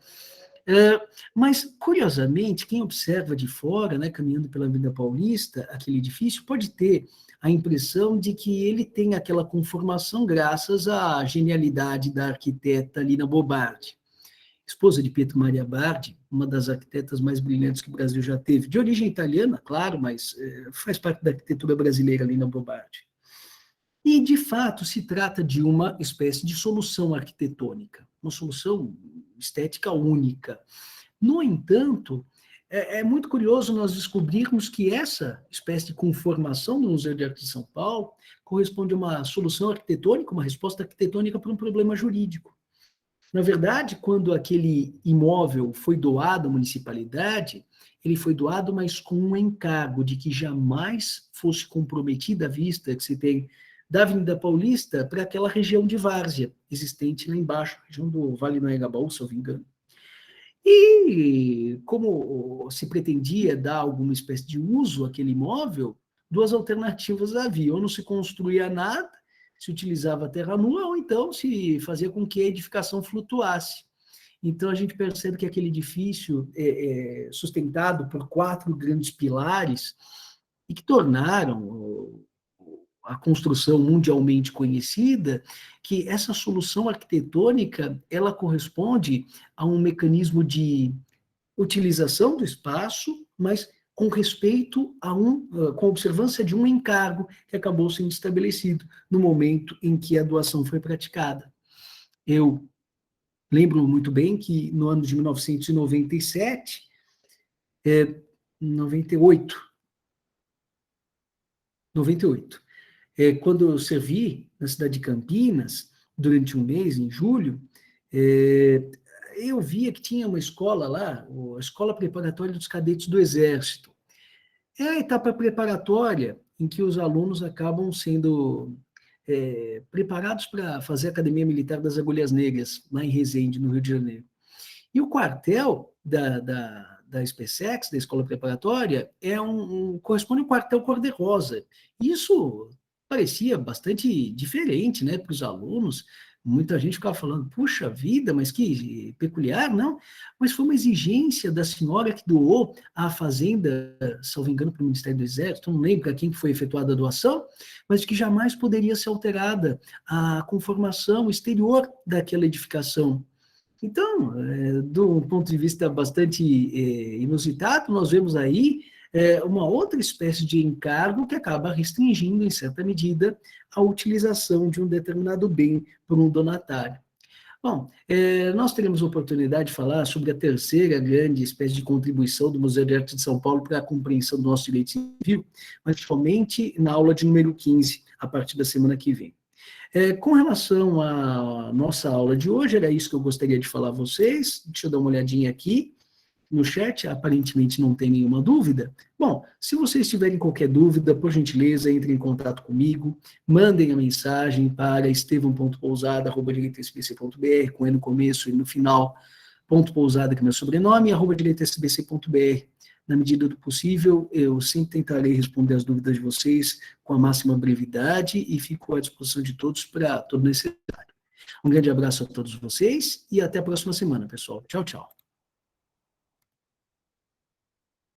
Mas, curiosamente, quem observa de fora, né, caminhando pela Avenida Paulista, aquele edifício, pode ter a impressão de que ele tem aquela conformação graças à genialidade da arquiteta Lina Bobardi, esposa de Pietro Maria Bardi, uma das arquitetas mais brilhantes que o Brasil já teve, de origem italiana, claro, mas faz parte da arquitetura brasileira, Lina Bobardi. E, de fato, se trata de uma espécie de solução arquitetônica, uma solução estética única. No entanto, é muito curioso nós descobrirmos que essa espécie de conformação do Museu de Arte de São Paulo corresponde a uma solução arquitetônica, uma resposta arquitetônica para um problema jurídico. Na verdade, quando aquele imóvel foi doado à municipalidade, ele foi doado, mas com um encargo de que jamais fosse comprometida a vista que se tem da Avenida Paulista para aquela região de várzea, existente lá embaixo, região do Vale do Anhangabaú, se eu não me engano. E como se pretendia dar alguma espécie de uso àquele imóvel, duas alternativas havia: ou não se construía nada, se utilizava terra nua, ou então se fazia com que a edificação flutuasse. Então a gente percebe que aquele edifício é sustentado por 4 grandes pilares e que tornaram a construção mundialmente conhecida, que essa solução arquitetônica, ela corresponde a um mecanismo de utilização do espaço, mas com respeito com observância de um encargo que acabou sendo estabelecido no momento em que a doação foi praticada. Eu lembro muito bem que no ano de 1997, 98, quando eu servi na cidade de Campinas, durante um mês, em julho, eu via que tinha uma escola lá, a Escola Preparatória dos Cadetes do Exército. É a etapa preparatória em que os alunos acabam sendo preparados para fazer a Academia Militar das Agulhas Negras, lá em Resende, no Rio de Janeiro. E o quartel da SpaceX, da Escola Preparatória, corresponde ao quartel cor-de-rosa. Isso parecia bastante diferente, né, para os alunos. Muita gente ficava falando, puxa vida, mas que peculiar, não? Mas foi uma exigência da senhora que doou a fazenda, salvo engano, para o Ministério do Exército, não lembro a quem foi efetuada a doação, mas que jamais poderia ser alterada a conformação exterior daquela edificação. Então, do ponto de vista bastante inusitado, nós vemos aí uma outra espécie de encargo que acaba restringindo, em certa medida, a utilização de um determinado bem por um donatário. Bom, nós teremos a oportunidade de falar sobre a terceira grande espécie de contribuição do Museu de Arte de São Paulo para a compreensão do nosso direito civil, mas somente na aula de número 15, a partir da semana que vem. Com relação à nossa aula de hoje, era isso que eu gostaria de falar a vocês. Deixa eu dar uma olhadinha aqui no chat, aparentemente não tem nenhuma dúvida. Bom, se vocês tiverem qualquer dúvida, por gentileza, entrem em contato comigo, mandem a mensagem para estevam.pousada@direitosbc.br, com E no começo e no final, .pousada, que é meu sobrenome, @direitosbc.br. Na medida do possível, eu sempre tentarei responder as dúvidas de vocês com a máxima brevidade e fico à disposição de todos para todo necessário. Um grande abraço a todos vocês e até a próxima semana, pessoal. Tchau, tchau.